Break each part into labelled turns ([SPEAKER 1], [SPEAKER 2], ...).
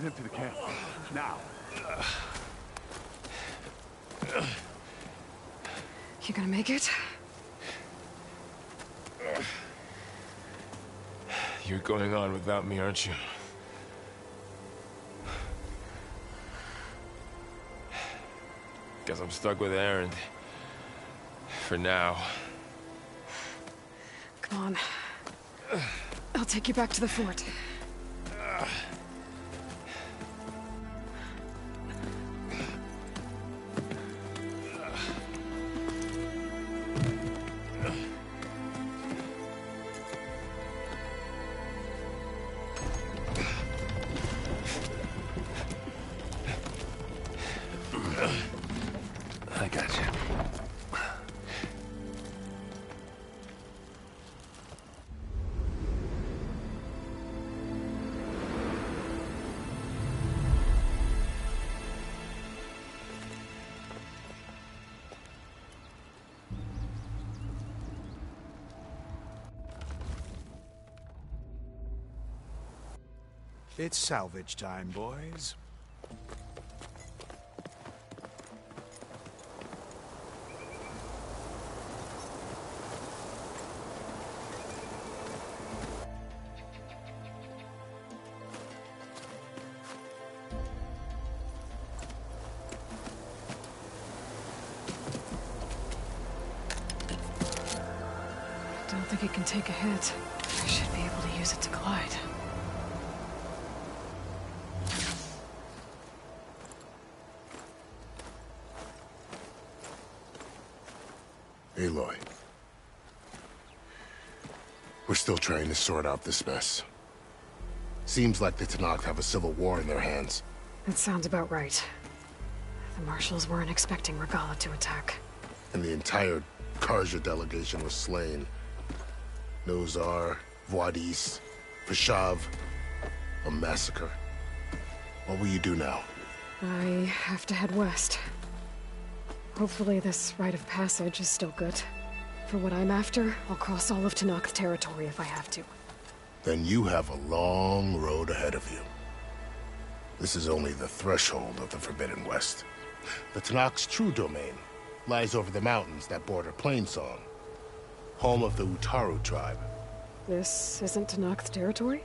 [SPEAKER 1] get him to the camp. Now.
[SPEAKER 2] You gonna make it?
[SPEAKER 3] You're going on without me, aren't you? Guess I'm stuck with Erend. For now.
[SPEAKER 2] Come on. I'll take you back to the fort.
[SPEAKER 3] I got you.
[SPEAKER 1] It's salvage time, boys.
[SPEAKER 2] Don't think it can take a hit. I should be able to use it to glide.
[SPEAKER 4] Aloy. We're still trying to sort out this mess. Seems like the Tenakth have a civil war in their hands.
[SPEAKER 2] That sounds about right. The Marshals weren't expecting Regalla to attack.
[SPEAKER 4] And the entire Carja delegation was slain. Nozar, Wadis, Fashav. A massacre. What will you do now?
[SPEAKER 2] I have to head west. Hopefully this rite of passage is still good. For what I'm after, I'll cross all of Tenakth territory if I have to.
[SPEAKER 4] Then you have a long road ahead of you. This is only the threshold of the Forbidden West. The Tenakth's true domain lies over the mountains that border Plainsong, home of the Utaru tribe.
[SPEAKER 2] This isn't Tenakth territory?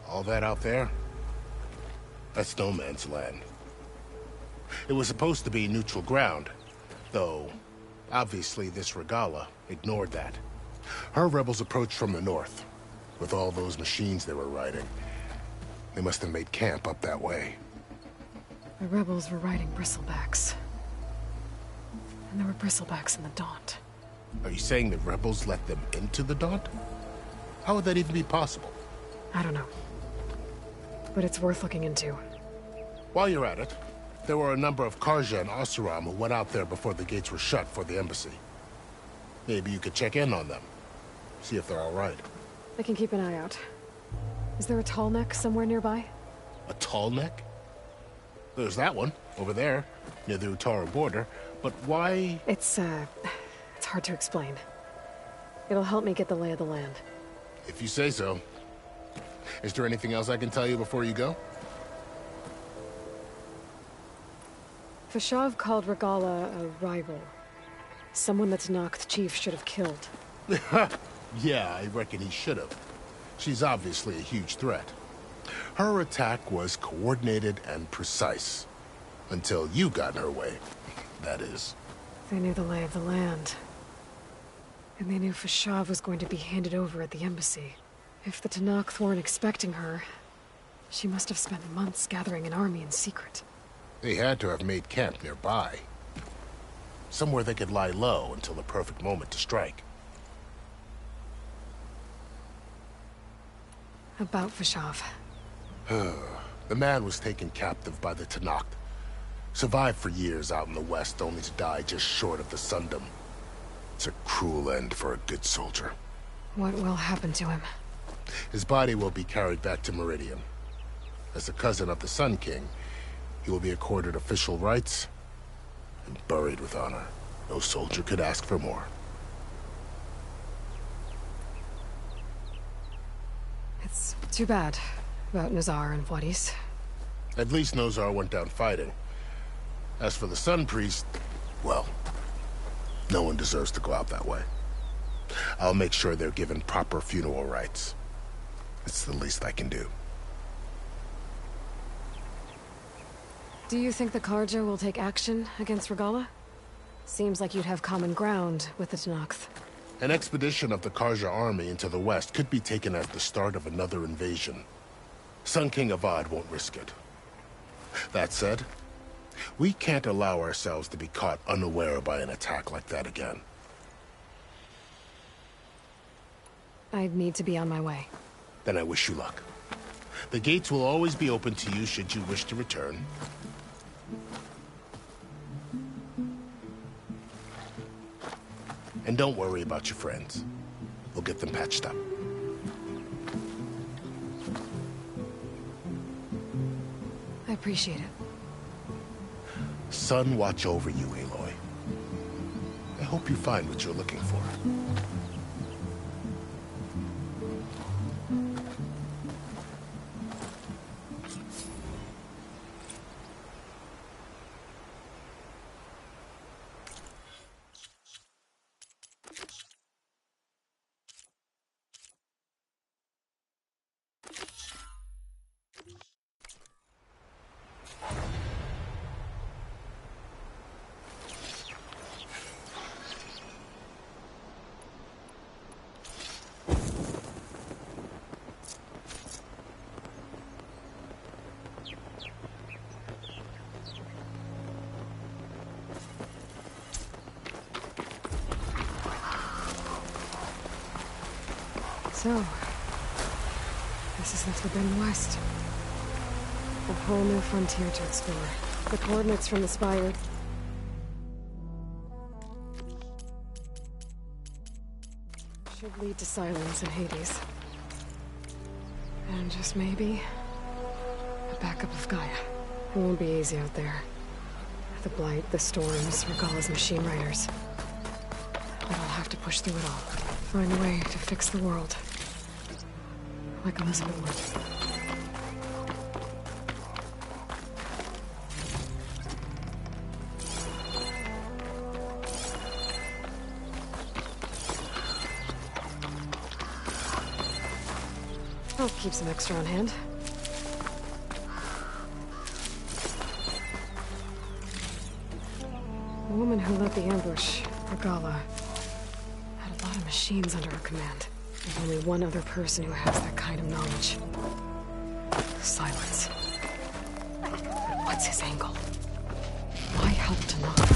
[SPEAKER 4] All that out there? That's no man's land. It was supposed to be neutral ground, though obviously this Regalla ignored that. Her rebels approached from the north, with all those machines they were riding. They must have made camp up that way.
[SPEAKER 2] The rebels were riding bristlebacks. And there were bristlebacks in the Daunt.
[SPEAKER 4] Are you saying the rebels let them into the Daunt? How would that even be possible?
[SPEAKER 2] I don't know. But it's worth looking into.
[SPEAKER 4] While you're at it, there were a number of Carja and Oseram who went out there before the gates were shut for the embassy. Maybe you could check in on them. See if they're all right.
[SPEAKER 2] I can keep an eye out. Is there a tall neck somewhere nearby?
[SPEAKER 4] A tall neck? There's that one, over there, near the Utaru border. But why?
[SPEAKER 2] It's hard to explain. It'll help me get the lay of the land.
[SPEAKER 4] If you say so. Is there anything else I can tell you before you go?
[SPEAKER 2] Fashav called Regalla a rival. Someone that Tenakth chief should have killed.
[SPEAKER 4] Yeah, I reckon he should have. She's obviously a huge threat. Her attack was coordinated and precise. Until you got in her way, that is.
[SPEAKER 2] They knew the lay of the land. And they knew Fashav was going to be handed over at the embassy. If the Tenakth weren't expecting her, she must have spent months gathering an army in secret.
[SPEAKER 4] They had to have made camp nearby. Somewhere they could lie low until the perfect moment to strike.
[SPEAKER 2] About Fashav.
[SPEAKER 4] The man was taken captive by the Tenakth. Survived for years out in the west, only to die just short of the Sundom. It's a cruel end for a good soldier.
[SPEAKER 2] What will happen to him?
[SPEAKER 4] His body will be carried back to Meridian. As a cousin of the Sun King, he will be accorded official rights and buried with honor. No soldier could ask for more.
[SPEAKER 2] It's too bad about Nazar and Wadis.
[SPEAKER 4] At least Nozar went down fighting. As for the Sun Priest, well, no one deserves to go out that way. I'll make sure they're given proper funeral rites. It's the least I can do.
[SPEAKER 2] Do you think the Carja will take action against Regalla? Seems like you'd have common ground with the Tenakth.
[SPEAKER 4] An expedition of the Carja army into the west could be taken as the start of another invasion. Sun King Avad won't risk it. That said, we can't allow ourselves to be caught unaware by an attack like that again.
[SPEAKER 2] I'd need to be on my way.
[SPEAKER 4] Then I wish you luck. The gates will always be open to you should you wish to return. And don't worry about your friends. We'll get them patched up.
[SPEAKER 2] I appreciate it.
[SPEAKER 4] Sun watch over you, Aloy. I hope you find what you're looking for.
[SPEAKER 2] So, this is the Forbidden West. A whole new frontier to explore. The coordinates from the spire should lead to silence in Hades. And just maybe, a backup of Gaia. It won't be easy out there. The Blight, the Storms, Regalla's machine riders. But I'll have to push through it all. Find a way to fix the world. Like Elizabeth would. I'll keep some extra on hand. The woman who led the ambush, Regalla, had a lot of machines under her command. There's only one other person who has that kind of knowledge. Silence. What's his angle? Why help Tenakth?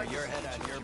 [SPEAKER 5] your head on your...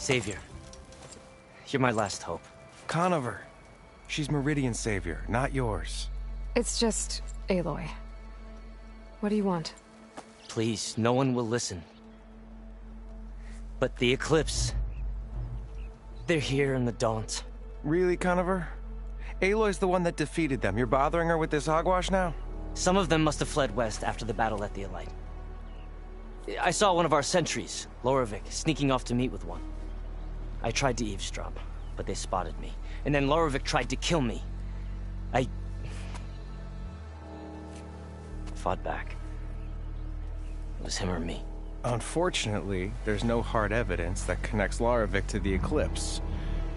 [SPEAKER 5] Savior, you're my last hope.
[SPEAKER 6] Conover. She's Meridian's savior, not yours.
[SPEAKER 2] It's just Aloy. What do you want?
[SPEAKER 5] Please, no one will listen. But the Eclipse... they're here in the Daunt.
[SPEAKER 6] Really, Conover? Aloy's the one that defeated them. You're bothering her with this hogwash now?
[SPEAKER 5] Some of them must have fled west after the battle at the Elite. I saw one of our sentries, Loravik, sneaking off to meet with one. I tried to eavesdrop, but they spotted me. And then Loravik tried to kill me. I... fought back. It was him or me.
[SPEAKER 6] Unfortunately, there's no hard evidence that connects Loravik to the Eclipse.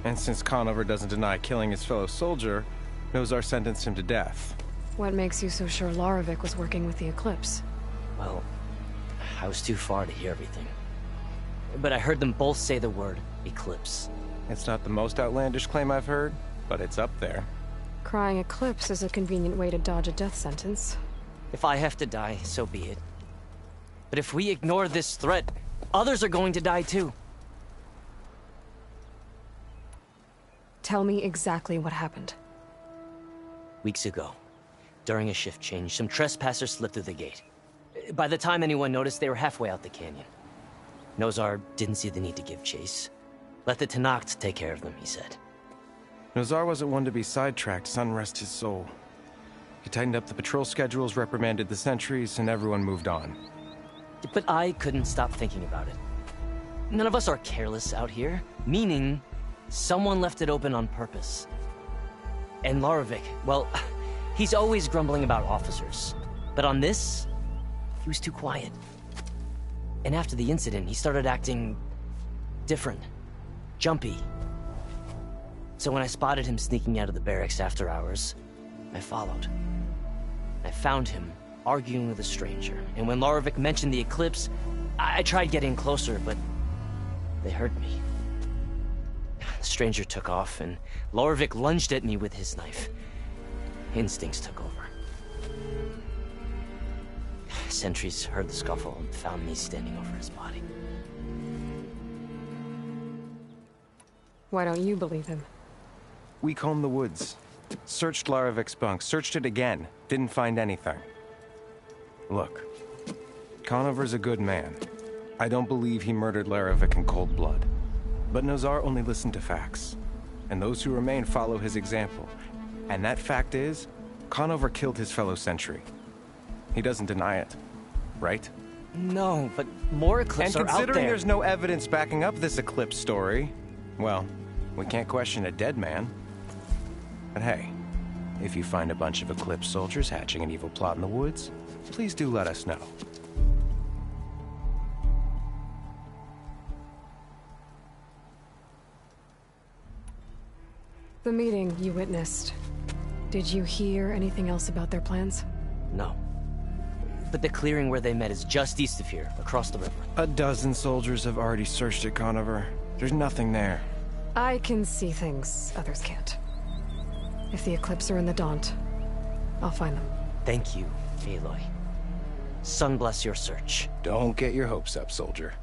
[SPEAKER 6] And since Conover doesn't deny killing his fellow soldier, Nozar sentenced him to death.
[SPEAKER 2] What makes you so sure Loravik was working with the Eclipse?
[SPEAKER 5] Well, I was too far to hear everything. But I heard them both say the word Eclipse.
[SPEAKER 6] It's not the most outlandish claim I've heard, but it's up there.
[SPEAKER 2] Crying Eclipse is a convenient way to dodge a death sentence.
[SPEAKER 5] If I have to die, so be it. But if we ignore this threat, others are going to die too.
[SPEAKER 2] Tell me exactly what happened.
[SPEAKER 5] Weeks ago, during a shift change, some trespassers slipped through the gate. By the time anyone noticed, they were halfway out the canyon. Nozar didn't see the need to give chase. Let the Tenakth take care of them, he said.
[SPEAKER 6] Nozar wasn't one to be sidetracked, sun rest his soul. He tightened up the patrol schedules, reprimanded the sentries, and everyone moved on.
[SPEAKER 5] But I couldn't stop thinking about it. None of us are careless out here, meaning someone left it open on purpose. And Loravik, well, he's always grumbling about officers. But on this, he was too quiet. And after the incident, he started acting different. Jumpy. So when I spotted him sneaking out of the barracks after hours, I followed. I found him arguing with a stranger, and when Loravik mentioned the Eclipse, I tried getting closer, but they heard me. The stranger took off, and Loravik lunged at me with his knife. Instincts took over. Sentries heard the scuffle and found me standing over his body.
[SPEAKER 2] Why don't you believe him?
[SPEAKER 6] We combed the woods. Searched Laravik's bunk, searched it again. Didn't find anything. Look, Conover's a good man. I don't believe he murdered Laravik in cold blood. But Nozar only listened to facts. And those who remain follow his example. And that fact is, Conover killed his fellow sentry. He doesn't deny it, right?
[SPEAKER 5] No, but more Eclipse are out there.
[SPEAKER 6] And considering there's no evidence backing up this Eclipse story, well, we can't question a dead man. But hey, if you find a bunch of Eclipse soldiers hatching an evil plot in the woods, please do let us know.
[SPEAKER 2] The meeting you witnessed. Did you hear anything else about their plans?
[SPEAKER 5] No. But the clearing where they met is just east of here, across the river.
[SPEAKER 6] A dozen soldiers have already searched it, Conover. There's nothing there.
[SPEAKER 2] I can see things others can't. If the Eclipse are in the Daunt, I'll find them.
[SPEAKER 5] Thank you, Aloy. Sun bless your search.
[SPEAKER 6] Don't get your hopes up, soldier.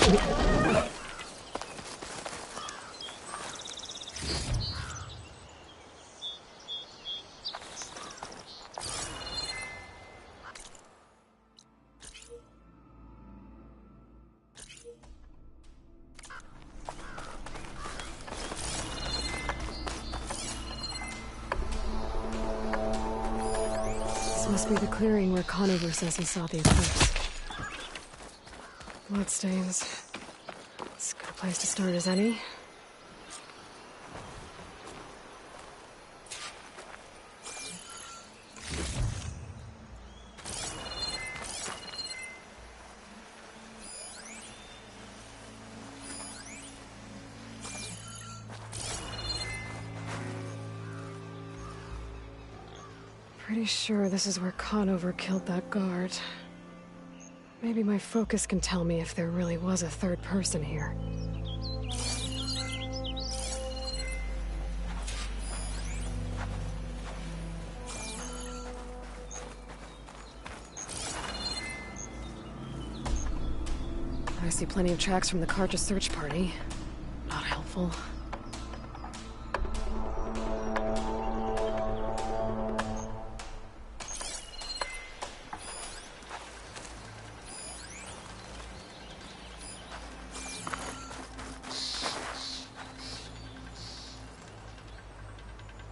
[SPEAKER 2] This must be the clearing where Conover says he saw the eclipse. Bloodstains. It's a good place to start as any. Pretty sure this is where Conover killed that guard. Maybe my focus can tell me if there really was a third person here. I see plenty of tracks from the Carja search party. Not helpful.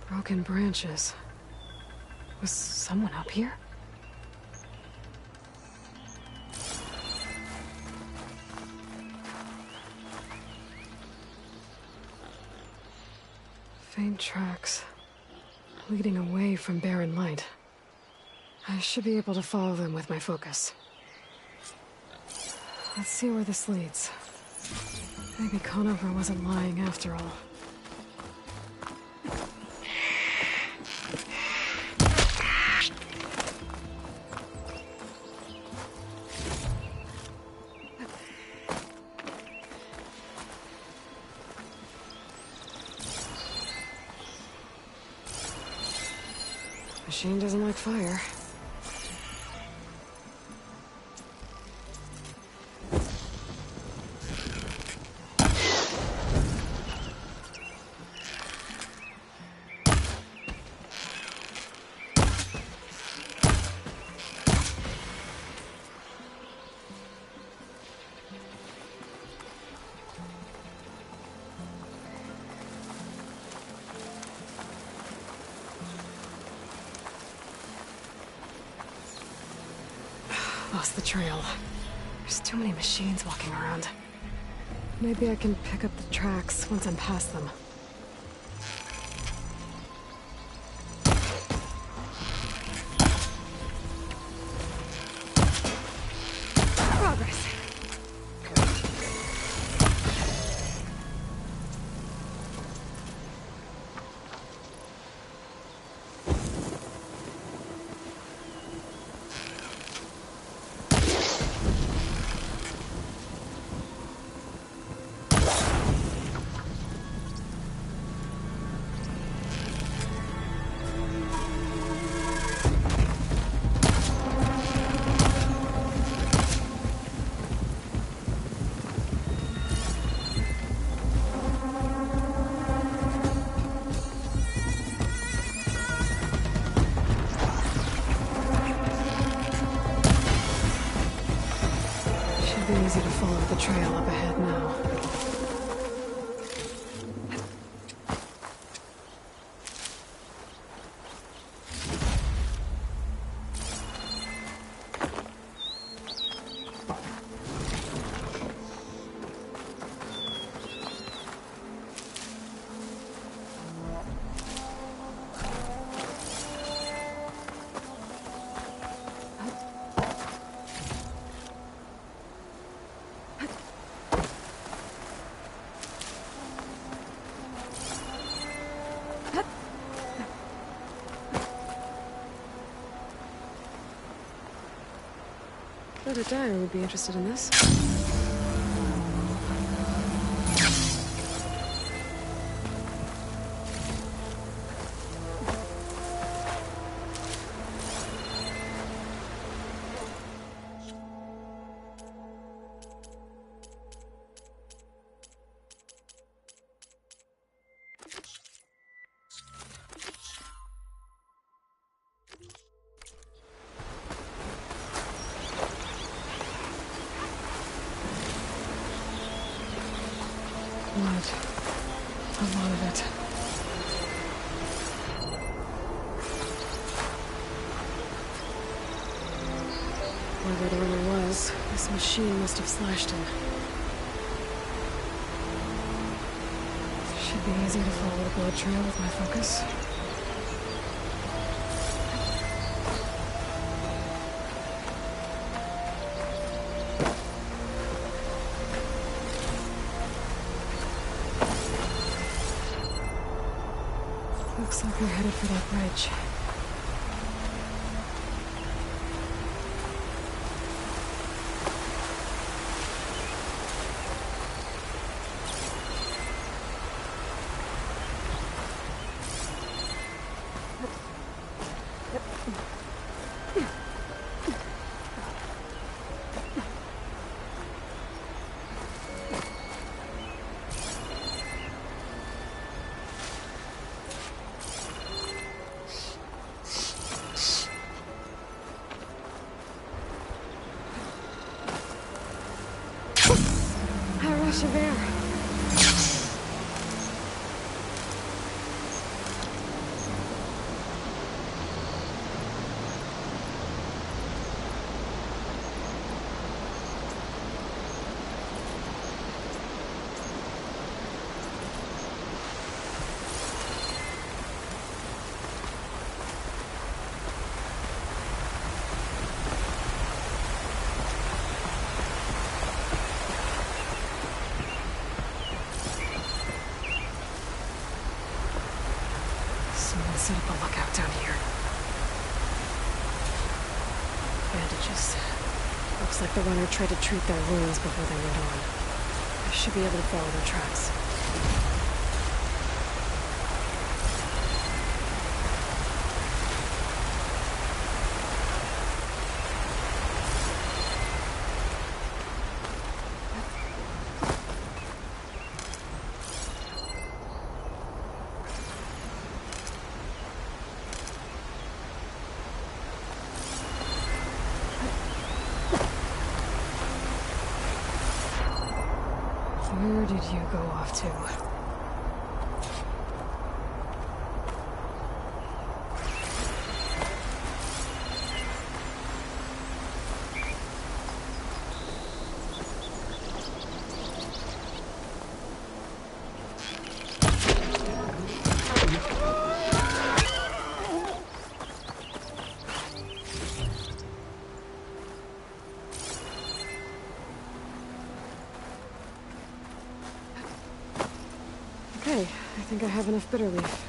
[SPEAKER 2] Broken branches. Was someone up here? Faint tracks, leading away from barren light. I should be able to follow them with my focus. Let's see where this leads. Maybe Conover wasn't lying after all. Machine doesn't like fire. Lost the trail. There's too many machines walking around. Maybe I can pick up the tracks once I'm past them. Progress. Easy to follow the trail up ahead now. Bet a dyer would be interested in this. Blood. A lot of it. Whoever the runner was, this machine must have slashed him. Should be easy to follow the blood trail with my focus. Looks like we're headed for that bridge. Rush of air. Someone set up a lookout down here. Bandages. Looks like the runner tried to treat their wounds before they went on. I should be able to follow their tracks. Where did you go off to? Okay, I think I have enough bitter leaf.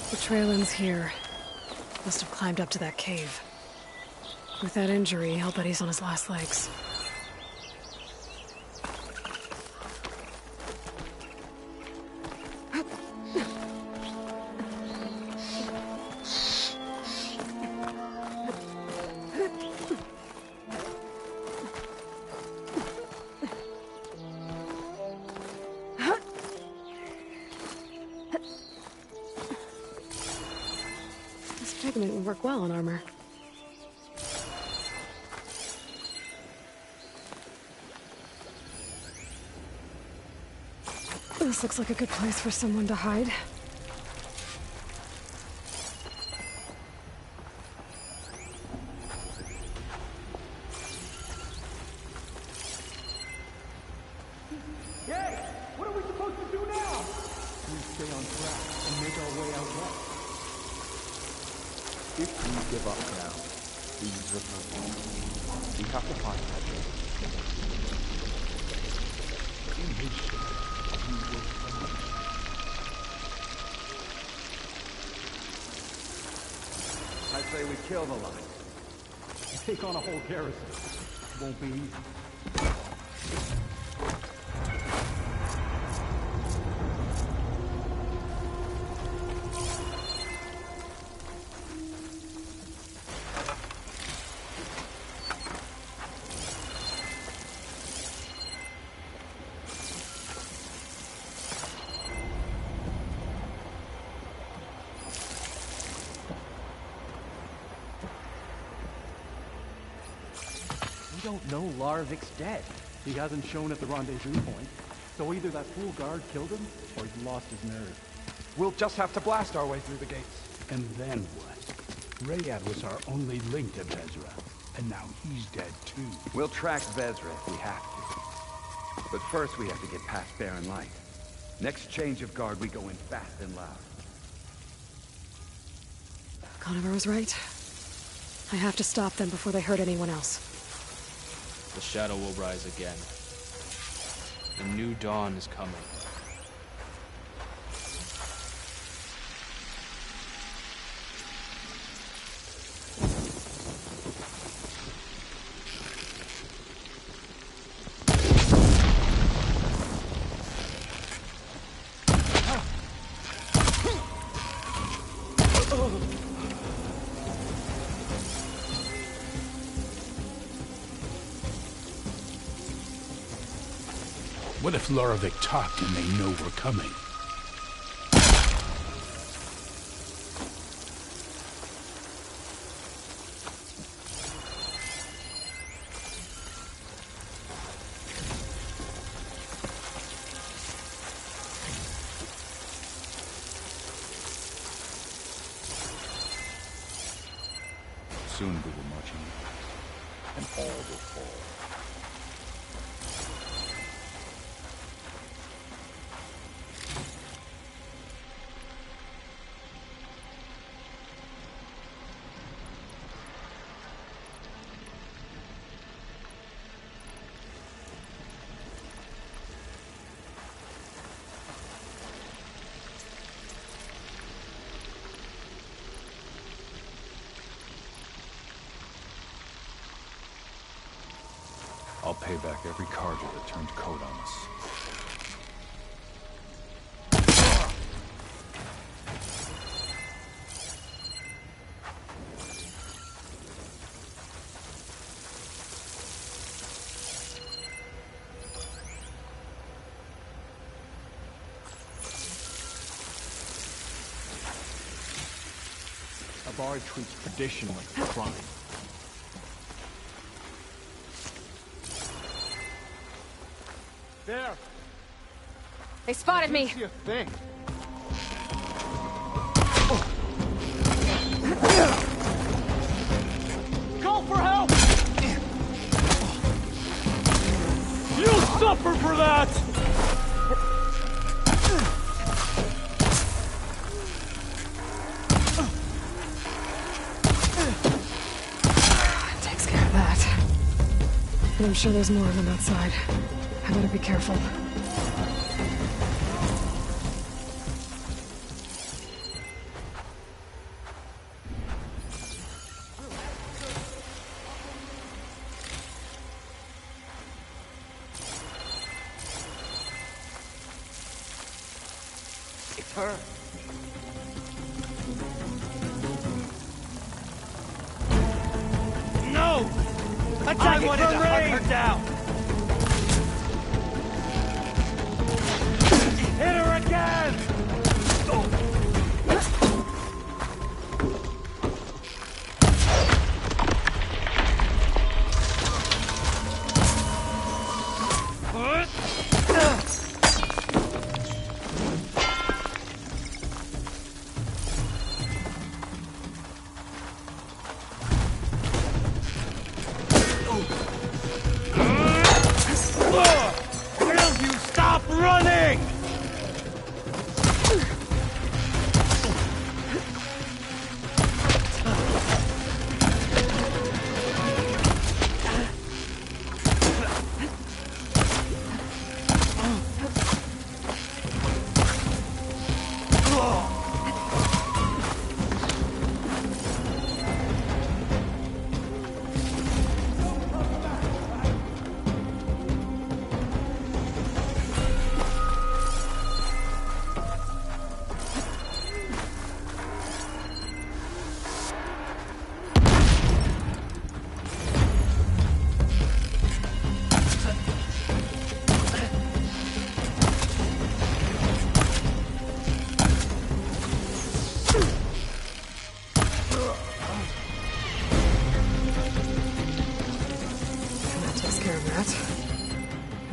[SPEAKER 2] The trail ends here. Must have climbed up to that cave. With that injury, I'll bet he's on his last legs. Pigment would work well on armor. This looks like a good place for someone to hide.
[SPEAKER 7] Hey! What are we supposed to do now? We stay on track and make our way out west. If we give up now, these return. We have to find Pedro. In his ship, he will come. I say we kill the line. Take on a whole garrison. Won't be easy. We don't know Larovik's dead. He hasn't shown at the rendezvous point. So either that fool guard killed him, or he's lost his nerve.
[SPEAKER 8] We'll just have to blast our way through the gates.
[SPEAKER 1] And then what? Rayad was our only link to Vezra, and now he's dead too.
[SPEAKER 7] We'll track Vezra if we have to. But first we have to get past Barren Light. Next change of guard, we go in fast and loud.
[SPEAKER 2] Conover was right. I have to stop them before they hurt anyone else.
[SPEAKER 9] The shadow will rise again. The new dawn is coming.
[SPEAKER 1] What if Larovik talked and they know we're coming? Soon we will march in, and all will fall. I'll pay back every Carja that turned coat on us.
[SPEAKER 8] Abari treats tradition like a crime. There!
[SPEAKER 2] They spotted me!
[SPEAKER 8] See a thing. Call for help! You'll suffer for that!
[SPEAKER 2] Takes care of that. But I'm sure there's more of them outside. I better be careful.
[SPEAKER 5] It's her.
[SPEAKER 8] No! I wanted to hunt her down! Hit her again! Will you stop running?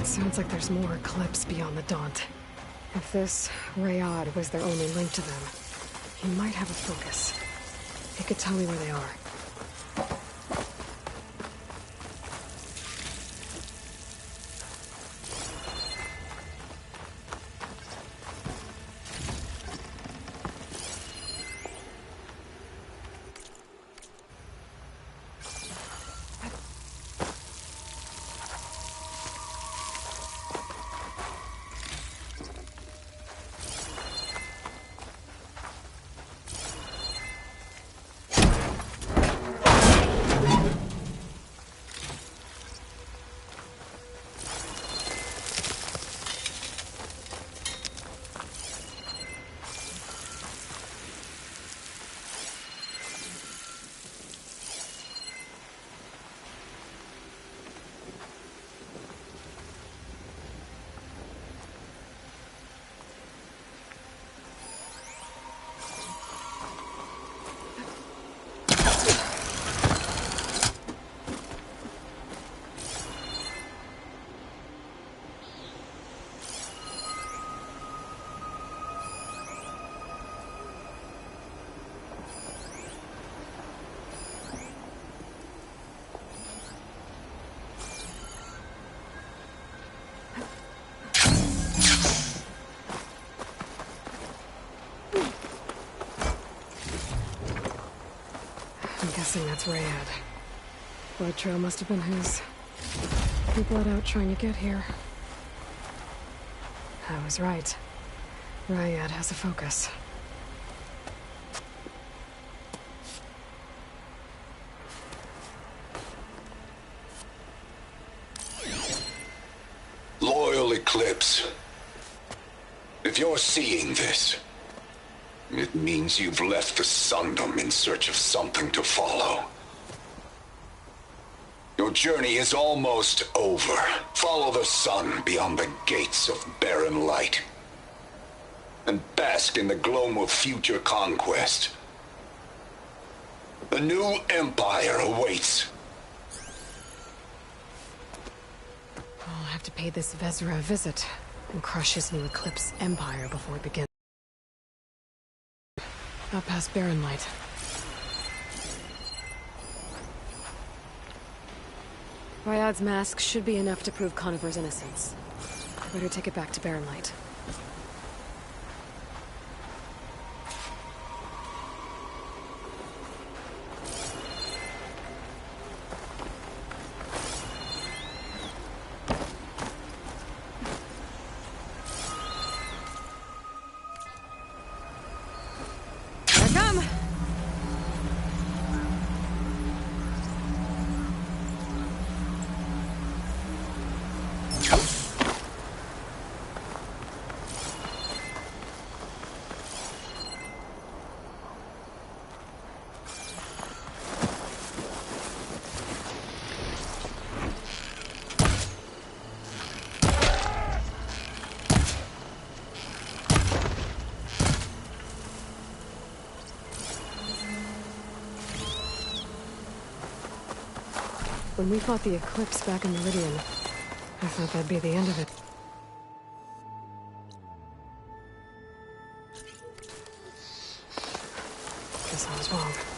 [SPEAKER 2] Sounds like there's more Eclipse beyond the Daunt. If this Rayad was their only link to them, he might have a focus. He could tell me where they are. guessing that's Rayad. Blood trail must have been his. He bled out trying to get here. I was right. Rayad has a focus.
[SPEAKER 10] Loyal Eclipse. If you're seeing this, it means you've left the Sundom in search of something to follow. Your journey is almost over. Follow the sun beyond the gates of barren light. And bask in the gloam of future conquest. A new empire awaits.
[SPEAKER 2] I'll have to pay this Vezra a visit and crush his new Eclipse empire before it begins. Out past Barren Light. Ryad's mask should be enough to prove Conover's innocence. Better take it back to Barren Light. Here I come! When we fought the Eclipse back in Meridian, I thought that'd be the end of it. Guess I was wrong.